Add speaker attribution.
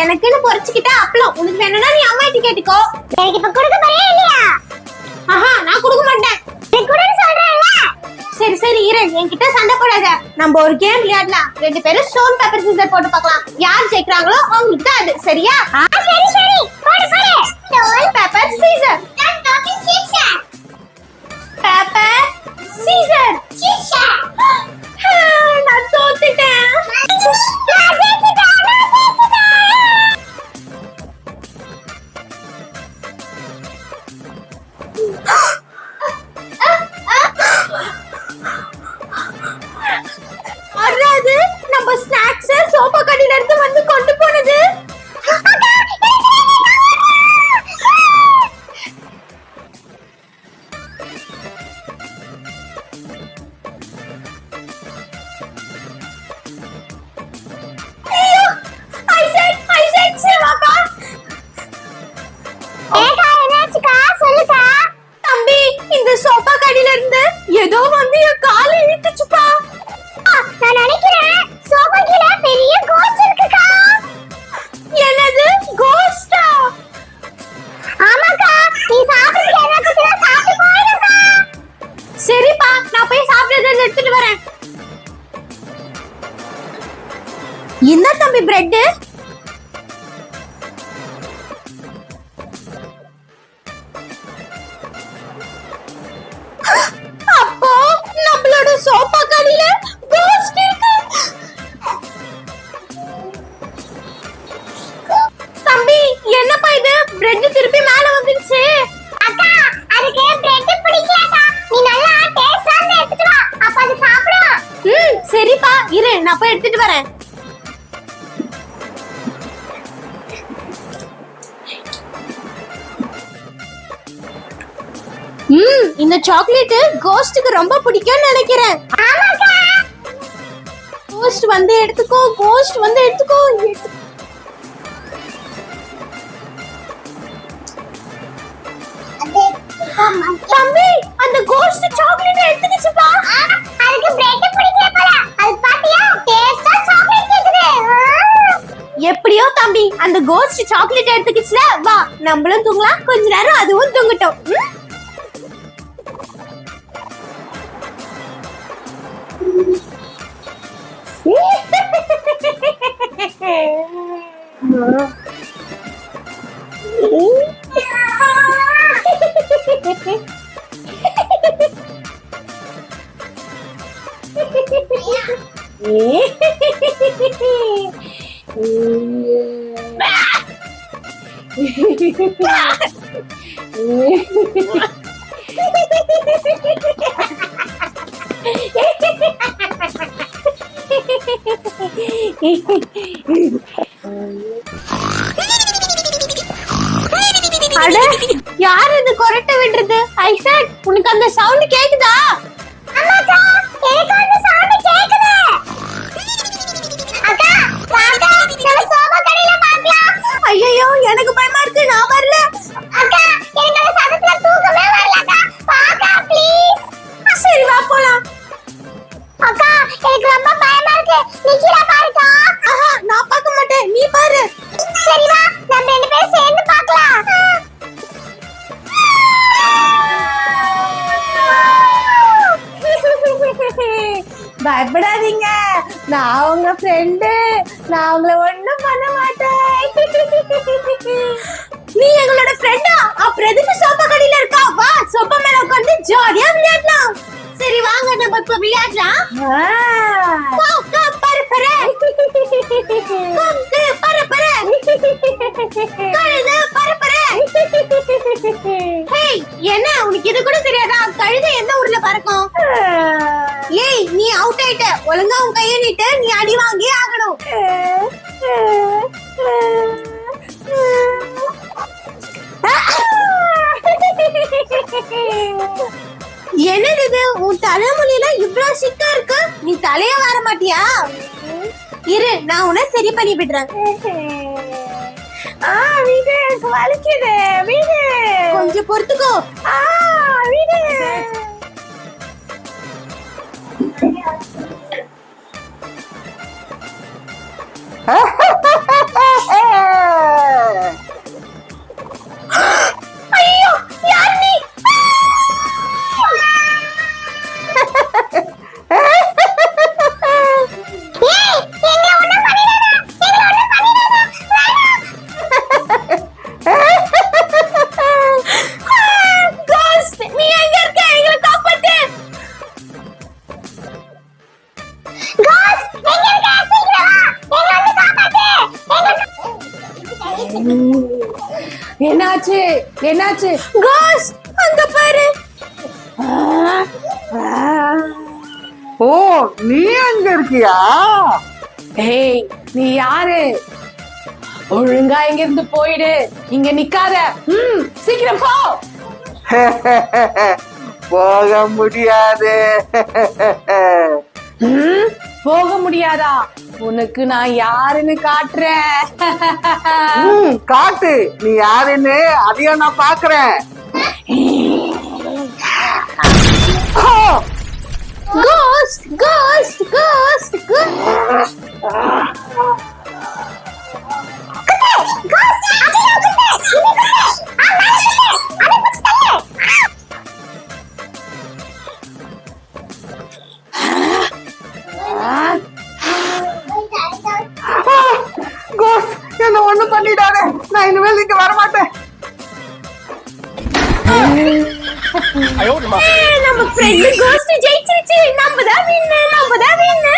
Speaker 1: எனக்குன்னு பொரிச்சுக்கிட்ட அப்பளம். உனக்கு வேணும்னா நீ அம்மா கிட்ட கேட்டுக்கோ.
Speaker 2: எனக்கு இப்ப கொடுக்க போறியா இல்லையா?
Speaker 1: ஆஹா, நான் கொடுக்க மாட்டேன்.
Speaker 2: நீ கொடுன்னு சொல்றேன்ல.
Speaker 1: சரி சரி இரு, என்கிட்ட சண்டை போடாத. நம்ம ஒரு கேம் விளையாடலாம். 2 பேரும் ஸ்டோன் பேப்பர் சீசர் போட்டு பார்க்கலாம். யார் ஜெயிக்கறாங்களோ அவங்களுக்கு தான் அது. சரியா?
Speaker 2: சரி சரி, போடு போடு.
Speaker 1: Stone paper scissor.
Speaker 2: நான் taking scissor.
Speaker 1: Paper scissor.
Speaker 2: Scissor.
Speaker 1: நான் தோத்துட்டேன்.
Speaker 2: நான் ஜெயிச்சிட்டேன்.
Speaker 1: அறாது நம்ம ஸ்நாக்ஸ் சோபா கடையில இருந்து வந்து கொண்டு போனது. தம்பி, இந்த சோபா கடையில இருந்து ஏதோ வந்து என் காலை இழுத்துச்சுப்பா.
Speaker 2: நான் நினைக்கிறேன் சோபா கீழ பெரிய கோஸ்ட் இருக்குக்கா.
Speaker 1: என்னது கோஸ்டா?
Speaker 2: ஆமாக்கா, நீ சாப்பிடுறதுக்கு என்ன குத்துற சாப்பிட்டு போயிடுக்கா.
Speaker 1: சரிப்பா, நான் போய் சாப்பிடுறத எடுத்துட்டு வரேன். என்ன தம்பி பிரெட்? அப்போ நம்மளோட சோபா கடையில கோஸ்ட் இருக்கு. தம்பி, என்னப்பா இது? பிரெட் திருப்பி மேல வந்துருச்சு.
Speaker 2: அக்கா, அதுக்கு பிரெட் பிடிக்கலக்கா. நீ நல்லா டேஸ்டா எடுத்துட்டு வா, அப்ப அது சாப்பிடும்.
Speaker 1: சரிப்பா இரு, நான் போய் எடுத்துட்டு வரேன். இந்த சாக்லேட் கோஸ்டுக்கு ரொம்ப பிடிக்கும்னு நினைக்கிறேன்.
Speaker 2: ஆமாக்கா.
Speaker 1: கோஸ்ட் வந்து எடுத்துக்கோ, கோஸ்ட் வந்து எடுத்துக்கோ. தம்பி, அந்த கோஸ்ட் சாக்லேட் எடுத்துக்கிச்சுப்பா.
Speaker 2: அதுக்கு பிரெட் பிடிக்கல போல. அது பாத்தியா, டேஸ்டா சாக்லேட் கேக்குது.
Speaker 1: எப்படியோ தம்பி, அந்த கோஸ்ட் சாக்லேட் எடுத்துக்கிச்சுல. வா, நம்மளும் தூங்கலாம். கொஞ்ச நேரம் அதுவும் தூங்கட்டும். அட, யார் இது கொரட்டை விடுறது? ஐசக், உனக்கு அந்த சவுண்ட் கேக்குதா?
Speaker 2: அம்மாக்கா, எனக்கு அந்த சவுண்ட் கேக்குது. அக்கா, வாங்க, நம்ம சோபா கடையில பார்க்கலாம்.
Speaker 1: ஐயோ, எனக்கு பயமா இருக்கு. நான் வரல.
Speaker 2: அக்கா, எனக்கு அந்த சத்தத்துல தூக்கமே வரலக்கா. வாங்க ப்ளீஸ்.
Speaker 1: சரி வா போலாம்.
Speaker 2: அக்கா, எனக்கு ரொம்ப பயமா இருக்கு. நீ கீழ பாருக்கா.
Speaker 1: ஆஹா, நான் பார்க்க மாட்டேன், நீ பாரு.
Speaker 2: சரி வா, நம்ம 2 பேரும் சேர்ந்து பார்க்கலாம்.
Speaker 1: பயப்படாதீங்க, நான் உங்க ஃப்ரெண்டு. நான் உங்களை ஒண்ணும் பண்ண மாட்டேன். நீ எங்களோட ஃப்ரெண்டா? அப்புறம் எதுக்கு சோபா கடையில இருக்கா? வா, சோபா மேல உட்கார்ந்து ஜாலியா விளையாடலாம். சரி வாங்க, நம்ம இப்ப விளையாடலாம். பர பர பர பர கழுதை பர பர. ஹேய், என்ன உனக்கு இது கூட தெரியாதா? கழுதை எந்த ஊர்ல பறக்கும்? ஏய், நீ அவுட் ஆயிட்ட. ஒழுங்கா உன் கையை நீட்டு. நீ அடி வாங்கி ஆகணும். என்னது இது? உன் தலைமுடியில இவ்வளவு சிக்கா இருக்கு. நீ தலைய வர மாட்டியா? இரு, நான் உன்னை சரி பண்ணி விடுறேன். வீடு எனக்கு வலிக்குது. வீடு கொஞ்சம் பொறுத்துக்கோ. வீடு ஐயோ யார் நீ?
Speaker 2: ஏய் எங்களை ஒண்ணும் பண்ணிடாத எங்களை ஒண்ணும் பண்ணிடாத
Speaker 1: கோஸ்ட் நீ எங்க இருக்க? எங்களை காப்பாத்து.
Speaker 2: கோஸ் எங்க இருக்க சீக்கிரம் வா எங்களை வந்து காப்பாத்து
Speaker 1: என்னாச்சு என்னாச்சு? கோஸ்ட் அங்க பாரு.
Speaker 3: ஓ நீ அங்க இருக்கியா?
Speaker 1: ஏய் நீ யாரு? ஒழுங்கா இங்க இருந்து போயிடு. இங்க நிக்காத. சீக்கிரம் போ.
Speaker 3: போக முடியாது.
Speaker 1: போக முடியாதா? உனக்கு நான் யாருன்னு காட்டுறேன்.
Speaker 3: காட்டு நீ யாருன்னு அதையும் நான் பாக்குறேன்.
Speaker 1: கோஸ்ட் கோஸ்ட் கோஸ்ட்
Speaker 2: கோஸ் அடியா குத்து அட புடிச்சு தள்ளு
Speaker 3: கோஸ் என்ன ஒண்ணு பண்ணிடாதே. நான் இனிமேல் இங்க வரமாட்டேன்.
Speaker 1: நம்ம ஃப்ரெண்ட் கோஸ்ட் ஜெயிச்சிருச்சு. நம்ம தான் வின்னு.